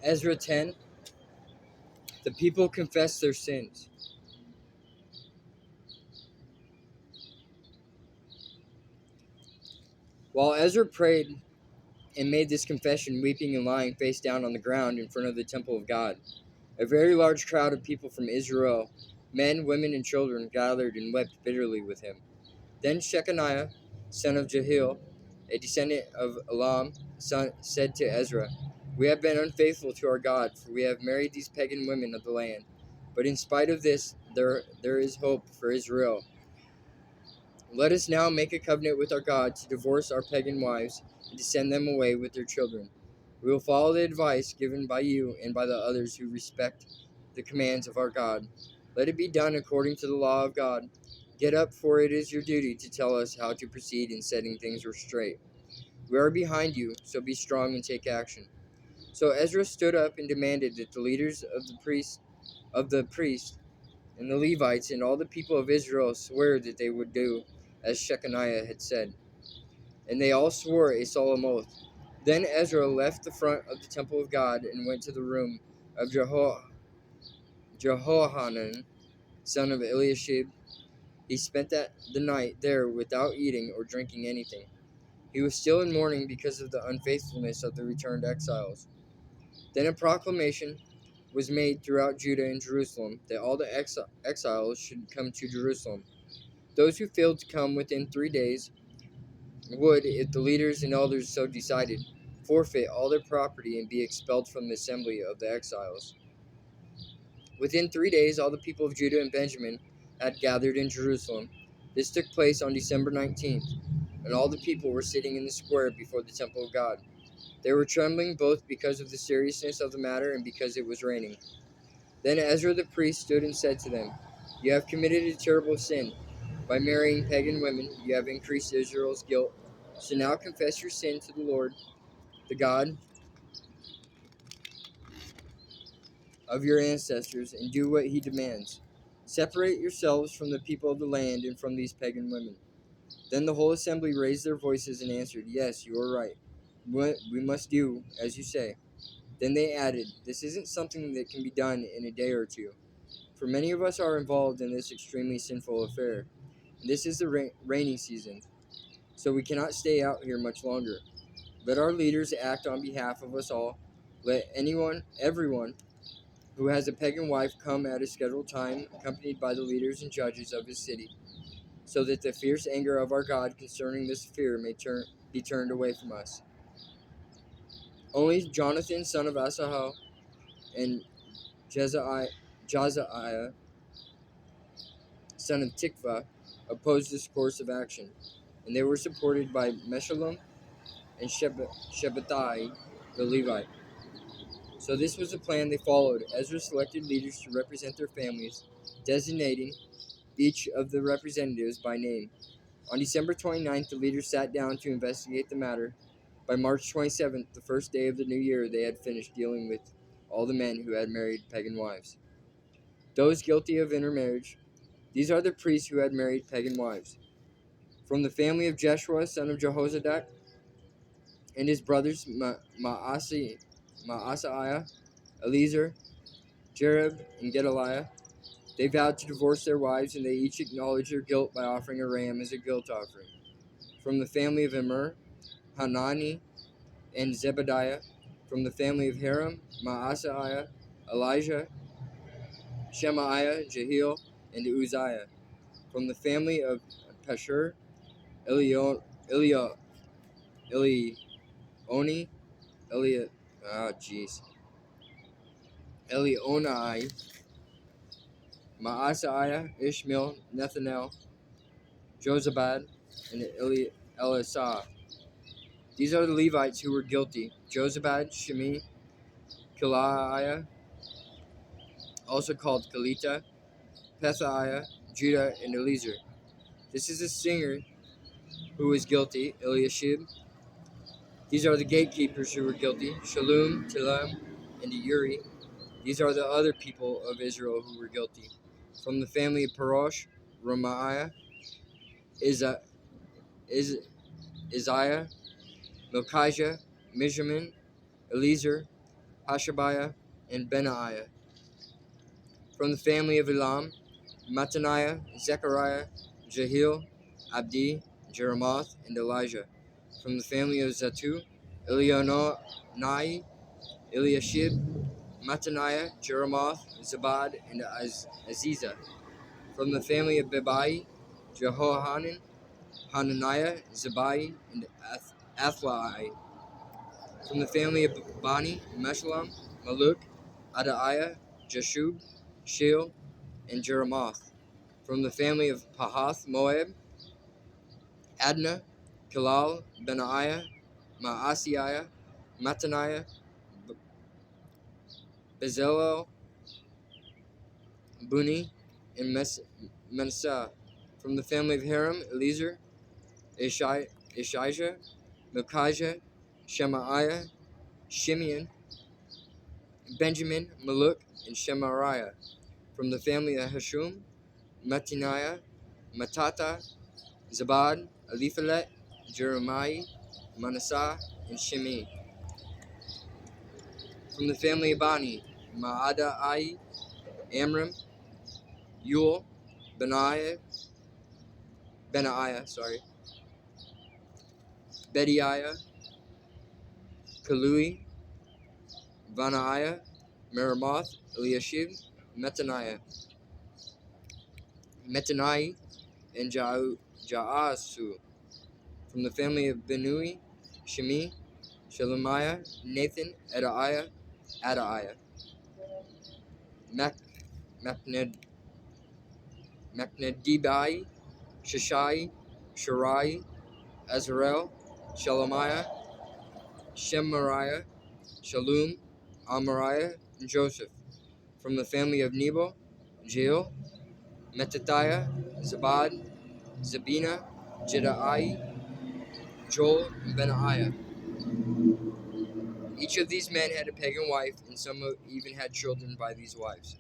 Ezra 10. The people confess their sins. While Ezra prayed and made this confession, weeping and lying face down on the ground in front of the temple of God, a very large crowd of people from Israel, men, women, and children, gathered and wept bitterly with him. Then Shechaniah, son of Jehiel, a descendant of Elam, said to Ezra, "We have been unfaithful to our God, for we have married these pagan women of the land. But in spite of this, there is hope for Israel. Let us now make a covenant with our God to divorce our pagan wives and to send them away with their children. We will follow the advice given by you and by the others who respect the commands of our God. Let it be done according to the law of God. Get up, for it is your duty to tell us how to proceed in setting things straight. We are behind you, so be strong and take action." So Ezra stood up and demanded that the leaders of the priests and the Levites and all the people of Israel swear that they would do as Shechaniah had said. And they all swore a solemn oath. Then Ezra left the front of the temple of God and went to the room of Jehohanan, son of Eliashib. He spent the night there without eating or drinking anything. He was still in mourning because of the unfaithfulness of the returned exiles. Then a proclamation was made throughout Judah and Jerusalem that all the exiles should come to Jerusalem. Those who failed to come within 3 days would, if the leaders and elders so decided, forfeit all their property and be expelled from the assembly of the exiles. Within 3 days, all the people of Judah and Benjamin had gathered in Jerusalem. This took place on December 19th, and all the people were sitting in the square before the temple of God. They were trembling both because of the seriousness of the matter and because it was raining. Then Ezra the priest stood and said to them, "You have committed a terrible sin. By marrying pagan women, you have increased Israel's guilt. So now confess your sin to the Lord, the God of your ancestors, and do what he demands. Separate yourselves from the people of the land and from these pagan women." Then the whole assembly raised their voices and answered, "Yes, you are right. We must do as you say." Then they added, "This isn't something that can be done in a day or two, for many of us are involved in this extremely sinful affair. And this is the rainy season, so we cannot stay out here much longer. Let our leaders act on behalf of us all. Let everyone who has a pagan wife come at a scheduled time, accompanied by the leaders and judges of his city, so that the fierce anger of our God concerning this fear may be turned away from us." Only Jonathan, son of Asahel, and Jazaiah, son of Tikva, opposed this course of action, and they were supported by Meshullam and Shabbatai the Levite. So this was the plan they followed. Ezra selected leaders to represent their families, designating each of the representatives by name. On December 29th, the leaders sat down to investigate the matter. By March 27th, the first day of the new year, they had finished dealing with all the men who had married pagan wives. Those guilty of intermarriage, these are the priests who had married pagan wives. From the family of Jeshua, son of Jehozadak, and his brothers Maaseiah, Eleazar, Jerib, and Gedaliah, they vowed to divorce their wives, and they each acknowledged their guilt by offering a ram as a guilt offering. From the family of Immer, Hanani, and Zebediah. From the family of Haram, Maaseiah, Elijah, Shemaiah, Jehiel, and Uzziah. From the family of Pashur, Elioni, Elionai, Maaseiah, Ishmael, Nethanel, Jozabad, and Elisah. These are the Levites who were guilty: Jozabad, Shimi, Kiliah, also called Kelita, Pethiah, Judah, and Eliezer. This is the singer who was guilty, Eliashib. These are the gatekeepers who were guilty, Shalom, Tilam, and Uri. These are the other people of Israel who were guilty. From the family of Parosh, Ramiah, Isaiah, Melchijah, Mishman, Eliezer, Hashabiah, and Benaiah. From the family of Elam, Mattaniah, Zechariah, Jehiel, Abdi, Jeremoth, and Elijah. From the family of Zatu, Elionai, Eliashib, Mattaniah, Jeremoth, Zabad, and Aziza. From the family of Bebai, Jehohanan, Hananiah, Zabai, and Athlai. From the family of Bani, Meshullam, Maluk, Adaiah, Jeshub, Sheel, and Jeremoth. From the family of Pahath Moab, Adnah, Kilal, Benaiah, Maasiah, Mattaniah, Bezalel, Buni, and Manasseh. From the family of Haram, Eliezer, Ishijah, Micaiah, Shemaiah, Shimeon, Benjamin, Maluk, and Shemariah. From the family of Hashum, Mattaniah, Matata, Zabad, Eliphalet, Jeremiah, Manasseh, and Shimei. From the family of Bani, Maadai, Amram, Yul, Benaiah, Bediah, Kalui, Vanaiah, Meremoth, Eliashib, Metaniah, and Jaasu. From the family of Benui, Shemi, Shelemiah, Nathan, Adaiah, Macnedibai, Shishai, Shirai, Azarel, Shelemiah, Shemariah, Shalom, Amariah, and Joseph. From the family of Nebo, Jeel, Metathiah, Zabad, Zabina, Jedai, Joel, and Benaiah. Each of these men had a pagan wife, and some even had children by these wives.